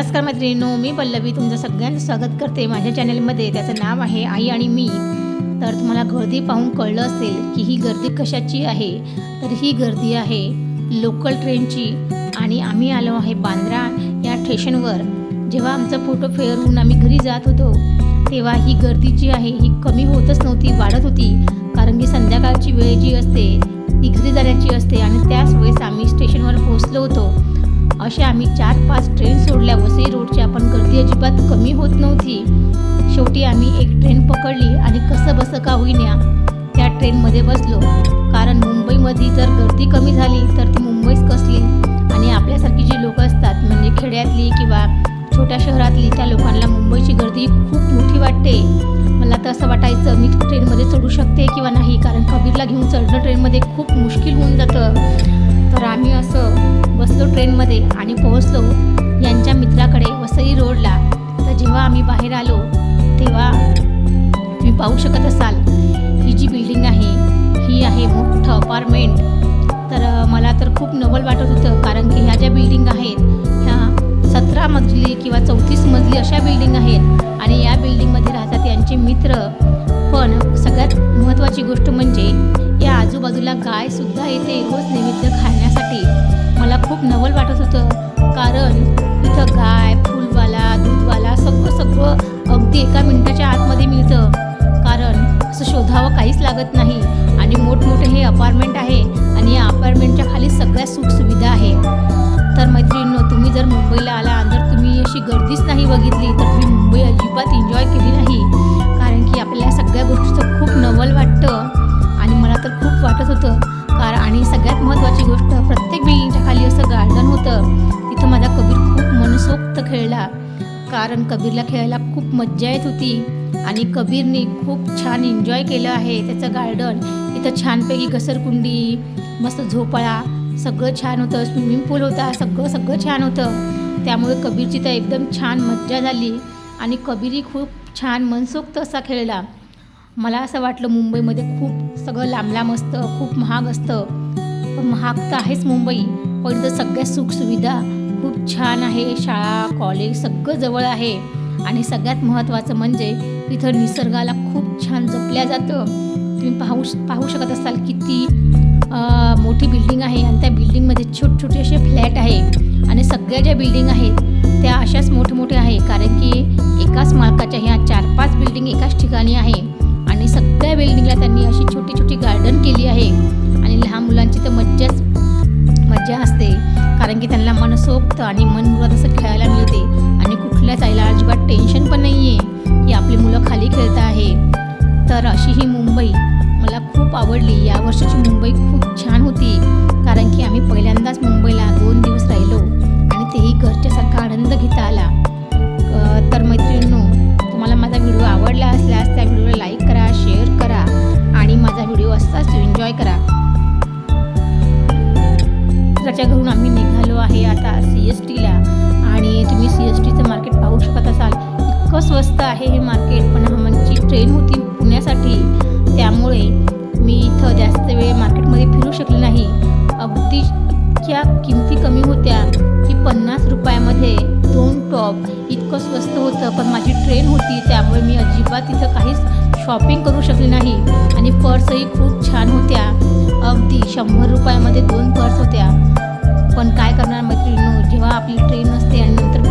नमस्कार मैत्रिणींनो, मी पल्लवी तुमचं सगळ्यांचं स्वागत करते माझ्या चॅनलमध्ये. त्याचं नाव आहे आई आणि मी. तर तुम्हाला गर्दी पाहून कळलं असेल की ही गर्दी कशाची आहे. तर ही गर्दी आहे लोकल ट्रेनची आणि आम्ही आलो आहे बांद्रा या स्टेशनवर. जेव्हा आमचा फोटो फेअरहून आम्ही घरी जात होतो तेव्हा ही गर्दी जी आहे ही कमी होतच नव्हती, वाढत होती. कारण की संध्याकाळची वेळ जी असते ती घरी जाण्याची असते आणि त्याच वेळेस आम्ही स्टेशनवर पोहोचलो होतो. अशा आम्ही 4-5 ट्रेन सोडल्या वसई रोडच्या, पण गर्दी अजिबात कमी होत नव्हती. शेवटी आम्ही एक ट्रेन पकडली आणि कसं बसं का होईना त्या ट्रेनमध्ये बसलो. कारण मुंबईमध्ये जर गर्दी कमी झाली तर ती मुंबईच कसली आणि आपल्यासारखी जी लोकं असतात म्हणजे खेड्यातली किंवा छोट्या शहरातली त्या लोकांना मुंबईची गर्दी खूप मोठी वाटते. मला तर असं वाटायचं मी ट्रेनमध्ये चढू शकते किंवा नाही, कारण कबीरला घेऊन चढणं ट्रेनमध्ये खूप मुश्किल होऊन जातं. तर आम्ही असं बसलो ट्रेनमध्ये आणि पोहोचलो यांच्या मित्राकडे वसई रोडला. तर जेव्हा आम्ही बाहेर आलो तेव्हा तुम्ही पाहू शकत असाल ही जी बिल्डिंग आहे ही आहे मोठं अपार्टमेंट. तर मला तर खूप नवल वाटत होतं, कारण की ह्या ज्या बिल्डिंग आहेत ह्या 17 मजली किंवा 34 मजली अशा बिल्डिंग आहेत आणि या बिल्डिंगमध्ये राहतात यांचे मित्र. पण सगळ्यात महत्त्वाची गोष्ट म्हणजे या आजूबाजूला गायसुद्धा येते रोज नैवेद्य खाण्यासाठी. मला खूप नवल वाटत होतं, कारण इथं गाय, फुलवाला, दूधवाला सगळं अगदी एका मिनिटाच्या आतमध्ये मिळतं. कारण असं शोधावं काहीच लागत नाही आणि मोठमोठे हे अपार्टमेंट आहे आणि या अपार्टमेंटच्या खाली सगळ्या सुखसुविधा आहे. तर मैत्रिणींनो, तुम्ही जर मुंबईला आला जर तुम्ही अशी गर्दीच नाही बघितली तर तुम्ही मुंबई अजिबात एन्जॉय केली नाही. कारण की आपल्याला सगळ्या गोष्टीचं खूप नवल वाटतं आणि मला तर खूप वाटत होतं. आणि सगळ्यात महत्त्वाची गोष्ट, प्रत्येक बिल्डिंगच्या खाली असं गार्डन होतं. तिथं माझा कबीर खूप मनसोक्त खेळला, कारण कबीरला खेळायला खूप मज्जा येत होती आणि कबीरने खूप छान एन्जॉय केलं आहे त्याचं गार्डन. इथं छानपैकी घसरकुंडी, मस्त झोपाळा सगळं छान होतं, स्विमिंग पूल होता, सगळं छान होतं. त्यामुळे कबीरची तर एकदम छान मज्जा झाली आणि कबीरही खूप छान मनसोक्त असा खेळला. मला असं वाटलं मुंबईमध्ये खूप सगळं लांब असतं, खूप महाग असतं. पण महाग तर आहेच मुंबई, पण इथं सगळ्या सुखसुविधा खूप छान आहे. शाळा, कॉलेज सगळं जवळ आहे आणि सगळ्यात महत्त्वाचं म्हणजे इथं निसर्गाला खूप छान जपल्या जातं. तुम्ही पाहू शकत असाल किती मोठी बिल्डिंग आहे आणि त्या बिल्डिंगमध्ये छोटे असे फ्लॅट आहे आणि सगळ्या ज्या बिल्डिंग आहेत त्या अशाच मोठ्या आहे. कारण की एकाच मालकाच्या ह्या 4-5 बिल्डिंग एकाच ठिकाणी आहे आणि सगळ्या बिल्डिंगला त्यांनी अशी छोटी गार्डन केली आहे आणि लहान मुलांची तर मज्जा असते, कारण की त्यांना मनसोक्त आणि मनमुराद असं खेळायला मिळते आणि कुठल्याच आईला अजिबात टेन्शन पण नाही आहे की आपली मुलं खाली खेळत आहे. तर अशी ही मुंबई मला खूप आवडली. या वर्षीची मुंबई खूप छान होती, कारण की आम्ही पहिल्यांदाच मुंबईला 2 दिवस राहिलो आणि तेही घरच्यासारखा आनंद घेता आला. तर मैत्रिणींनो, तुम्हाला माझा व्हिडिओ आवडला असल्यास त्या व्हिडिओला लाईक करा, शेअर करा आणि माझा व्हिडिओ असाच एन्जॉय करा. त्याच्या घरून आम्ही निघालो आहे आता CSTला आणि तुम्ही CSTचं मार्केट पाहू शकत असाल. इतकं स्वस्त आहे हे मार्केट, पण आमची ट्रेन होती पुण्यासाठी त्यामुळे मी इथं जास्त वेळ मार्केटमध्ये फिरू शकले नाही. अगदी इतक्या किमती कमी होत्या की 50 रुपयामध्ये 2 टॉप, इतकं स्वस्त होतं. पण माझी ट्रेन होती त्यामुळे मी अजिबात इथं काहीच शॉपिंग करू शकले नाही आणि पर्सही खूप छान होत्या. अगदी 100 रुपयामध्ये 2 पर्स होत्या. पण काय करणार मैत्रिणींनो, जेव्हा आपली ट्रेन असते आणि नंतर